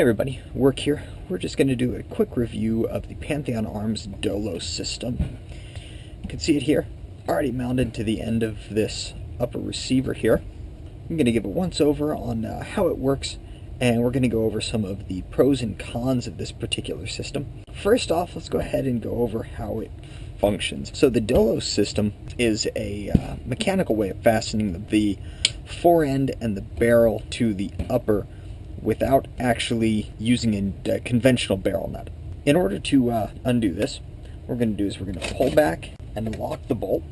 Hey everybody, Work here. We're just going to do a quick review of the Pantheon Arms Dolos system. You can see it here, already mounted to the end of this upper receiver here. I'm going to give a once-over on how it works, and we're going to go over some of the pros and cons of this particular system. First off, let's go ahead and go over how it functions. So the Dolos system is a mechanical way of fastening the forend and the barrel to the upper without actually using a conventional barrel nut. In order to undo this, what we're going to do is we're going to pull back and lock the bolt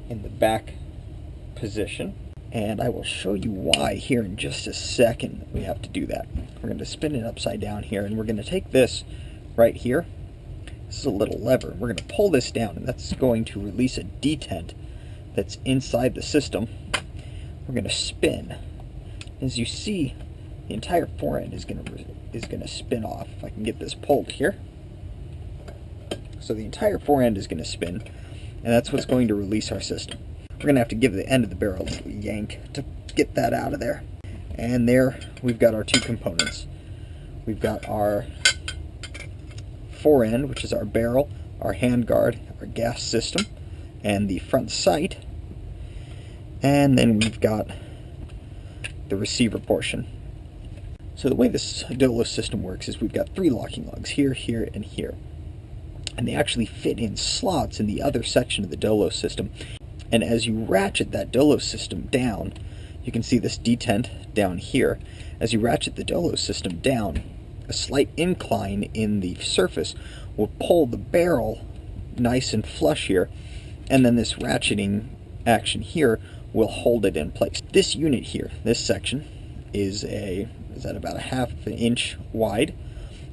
in the back position. And I will show you why here in just a second we have to do that. We're going to spin it upside down here, and we're going to take this right here. This is a little lever. We're going to pull this down, and that's going to release a detent that's inside the system. We're going to spin. As you see, the entire forend is going to spin off. If I can get this pulled here. So the entire forend is going to spin, and that's what's going to release our system. We're going to have to give the end of the barrel a little yank to get that out of there. And there we've got our two components. We've got our forend, which is our barrel, our handguard, our gas system, and the front sight. And then we've got the receiver portion. So the way this Dolos system works is we've got three locking lugs, here, here, and here. And they actually fit in slots in the other section of the Dolos system. And as you ratchet that Dolos system down, you can see this detent down here. As you ratchet the Dolos system down, a slight incline in the surface will pull the barrel nice and flush here, and then this ratcheting action here will hold it in place. This unit here, this section, is at about a ½ inch wide,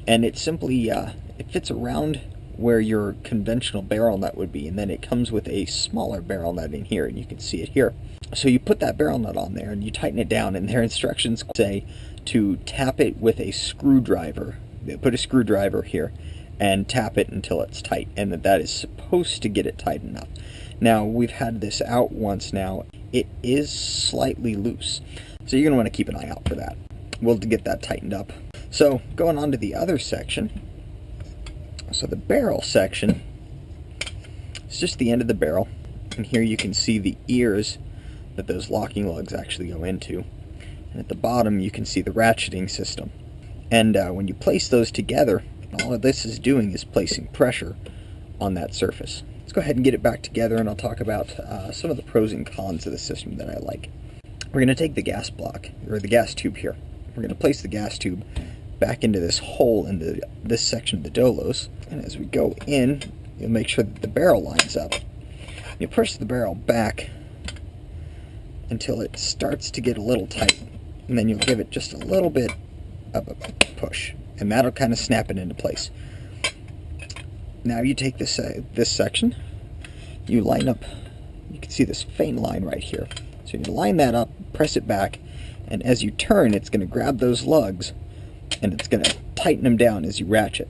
and it simply it fits around where your conventional barrel nut would be, and then it comes with a smaller barrel nut in here, and you can see it here. So you put that barrel nut on there and you tighten it down, and their instructions say to tap it with a screwdriver. They put a screwdriver here and tap it until it's tight, and that is supposed to get it tight enough. Now, we've had this out once now. It is slightly loose, so you're going to want to keep an eye out for that. We'll get that tightened up. So going on to the other section. So the barrel section is just the end of the barrel, and here you can see the ears that those locking lugs actually go into, and at the bottom you can see the ratcheting system. And when you place those together, all of this is doing is placing pressure on that surface. Let's go ahead and get it back together, and I'll talk about some of the pros and cons of the system that I like. We're going to take the gas block, or the gas tube here. We're going to place the gas tube back into this hole in this section of the Dolos, and as we go in, you'll make sure that the barrel lines up. You push the barrel back until it starts to get a little tight, and then you'll give it just a little bit of a push, and that'll kind of snap it into place. Now you take this section, you line up, you can see this faint line right here. So you line that up, press it back, and as you turn, it's going to grab those lugs, and it's going to tighten them down as you ratchet.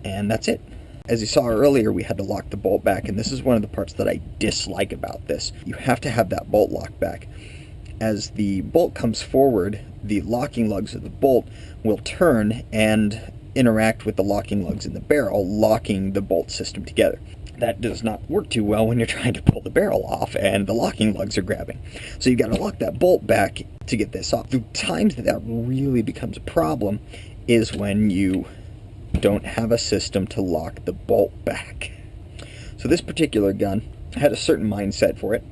And that's it. As you saw earlier, we had to lock the bolt back, and this is one of the parts that I dislike about this. You have to have that bolt locked back. As the bolt comes forward, the locking lugs of the bolt will turn and interact with the locking lugs in the barrel, locking the bolt system together. That does not work too well when you're trying to pull the barrel off and the locking lugs are grabbing. So you got to lock that bolt back to get this off. The times that really becomes a problem is when you don't have a system to lock the bolt back. So this particular gun had a certain mindset for it,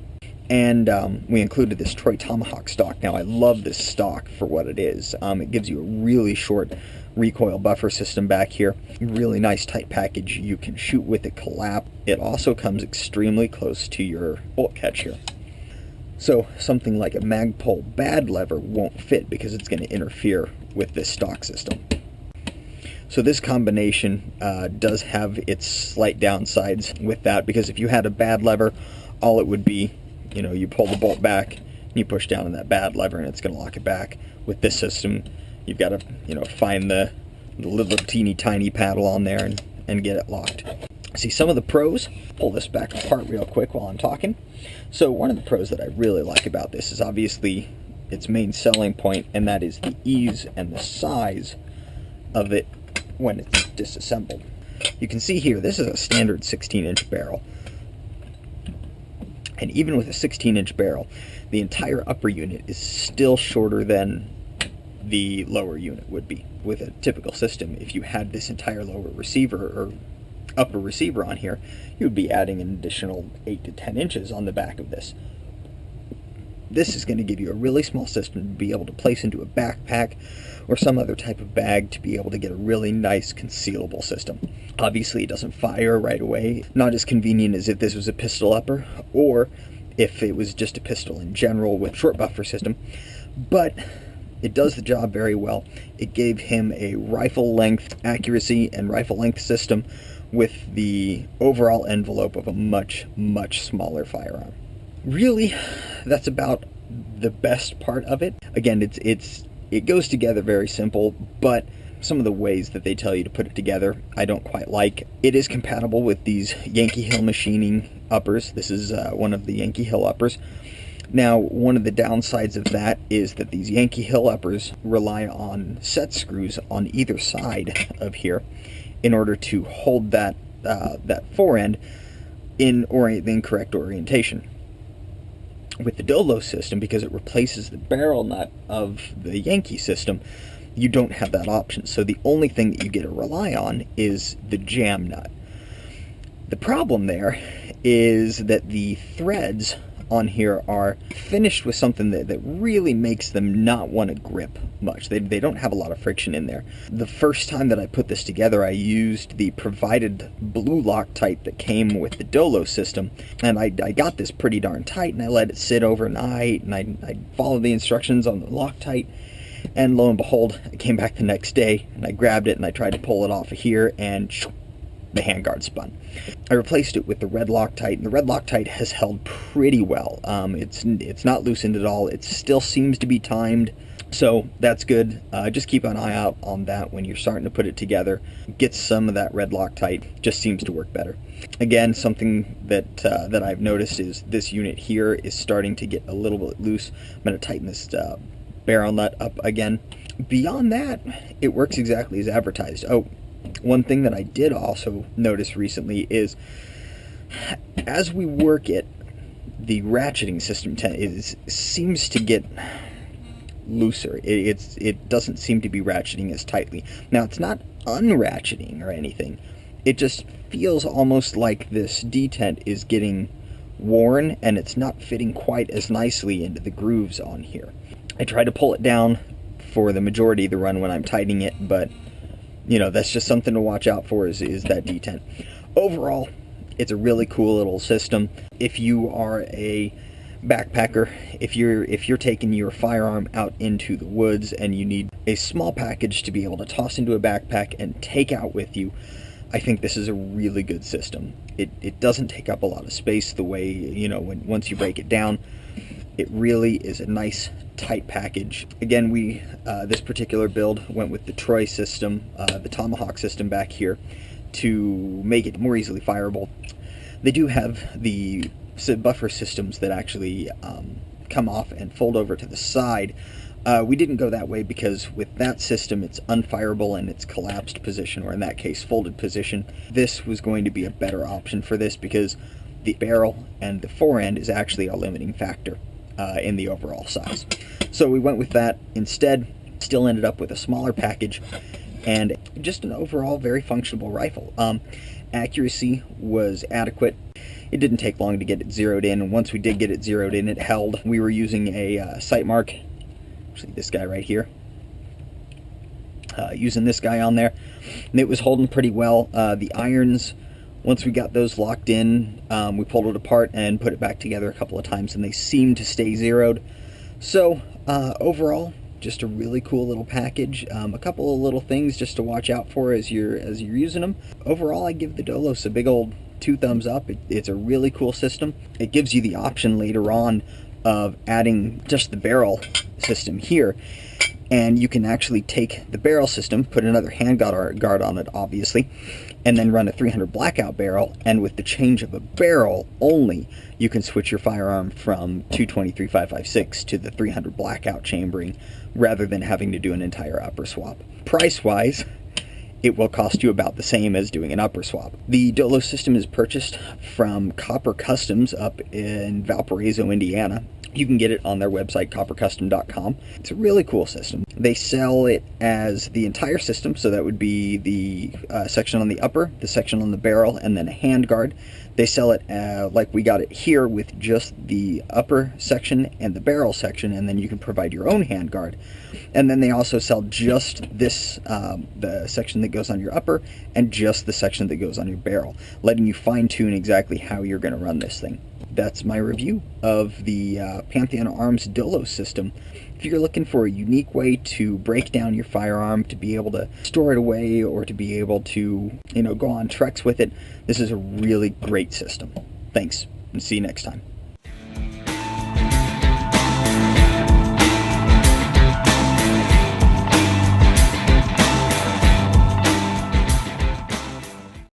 and we included this Troy Tomahawk stock. Now, I love this stock for what it is. It gives you a really short recoil buffer system back here. Really nice tight package. You can shoot with it collapse. It also comes extremely close to your bolt catch here. So something like a Magpul bad lever won't fit because it's going to interfere with this stock system. So this combination does have its slight downsides with that, because if you had a bad lever, all it would be, you pull the bolt back, and you push down on that bad lever, and it's going to lock it back. With this system, you've got to, find the little teeny tiny paddle on there and get it locked. See some of the pros. Pull this back apart real quick while I'm talking. So one of the pros that I really like about this is obviously its main selling point, and that is the ease and the size of it when it's disassembled. You can see here, this is a standard 16-inch barrel. And even with a 16-inch barrel, the entire upper unit is still shorter than the lower unit would be. With a typical system, if you had this entire lower receiver or upper receiver on here, you would be adding an additional 8 to 10 inches on the back of this. This is going to give you a really small system to be able to place into a backpack or some other type of bag to be able to get a really nice concealable system. Obviously, it doesn't fire right away. Not as convenient as if this was a pistol upper or if it was just a pistol in general with short buffer system, but it does the job very well. It gave him a rifle length accuracy and rifle length system with the overall envelope of a much, much smaller firearm. Really, that's about the best part of it. Again, it goes together very simple, but some of the ways that they tell you to put it together, I don't quite like. It is compatible with these Yankee Hill machining uppers. This is one of the Yankee Hill uppers. Now, one of the downsides of that is that these Yankee Hill uppers rely on set screws on either side of here in order to hold that forend in the incorrect orientation. With the Dolos system, because it replaces the barrel nut of the Yankee system, you don't have that option. So the only thing that you get to rely on is the jam nut. The problem there is that the threads on here are finished with something that really makes them not want to grip much. They don't have a lot of friction in there. The first time that I put this together, I used the provided blue Loctite that came with the Dolos system, and I got this pretty darn tight, and I let it sit overnight, and I followed the instructions on the Loctite, and lo and behold, I came back the next day, and I grabbed it, and I tried to pull it off of here, and the handguard spun. I replaced it with the red Loctite, and the red Loctite has held pretty well. It's not loosened at all. It still seems to be timed, so that's good. Just keep an eye out on that when you're starting to put it together. Get some of that red Loctite. Just seems to work better. Again, something that I've noticed is this unit here is starting to get a little bit loose. I'm going to tighten this barrel nut up again. Beyond that, it works exactly as advertised. Oh, one thing that I did also notice recently is as we work it, the ratcheting system seems to get looser. It doesn't seem to be ratcheting as tightly. Now, it's not unratcheting or anything. It just feels almost like this detent is getting worn and it's not fitting quite as nicely into the grooves on here. I try to pull it down for the majority of the run when I'm tightening it, but you know, that's just something to watch out for is that detent. Overall, it's a really cool little system. If you are a backpacker, if you're taking your firearm out into the woods and you need a small package to be able to toss into a backpack and take out with you, I think this is a really good system. It doesn't take up a lot of space the way, you know, once you break it down. It really is a nice tight package. Again, this particular build went with the Troy system, the Tomahawk system back here, to make it more easily fireable. They do have the buffer systems that actually come off and fold over to the side. We didn't go that way because with that system it's unfireable in its collapsed position, or in that case folded position. This was going to be a better option for this because the barrel and the forend is actually a limiting factor in the overall size. So we went with that instead. Still ended up with a smaller package and just an overall very functional rifle. Accuracy was adequate. It didn't take long to get it zeroed in, and once we did get it zeroed in, it held. We were using a sight mark, actually this guy right here, using this guy on there, and it was holding pretty well. The irons, once we got those locked in, we pulled it apart and put it back together a couple of times, and they seemed to stay zeroed. So overall, just a really cool little package. A couple of little things just to watch out for as you're using them. Overall, I give the Dolos a big old 2 thumbs up. It's a really cool system. It gives you the option later on of adding just the barrel system here, and you can actually take the barrel system, put another handguard on it, obviously, and then run a 300 blackout barrel, and with the change of a barrel only, you can switch your firearm from 223-556 to the 300 blackout chambering, rather than having to do an entire upper swap. Price-wise, it will cost you about the same as doing an upper swap. The Dolos system is purchased from Copper Customs up in Valparaiso, Indiana. You can get it on their website, coppercustom.com. It's a really cool system. They sell it as the entire system, so that would be the section on the upper, the section on the barrel, and then a handguard. They sell it like we got it here, with just the upper section and the barrel section, and then you can provide your own handguard. And then they also sell just this, the section that goes on your upper, and just the section that goes on your barrel, letting you fine-tune exactly how you're going to run this thing. That's my review of the Pantheon Arms Dolos system. If you're looking for a unique way to break down your firearm, to be able to store it away, or to be able to, go on treks with it, this is a really great system. Thanks, and see you next time.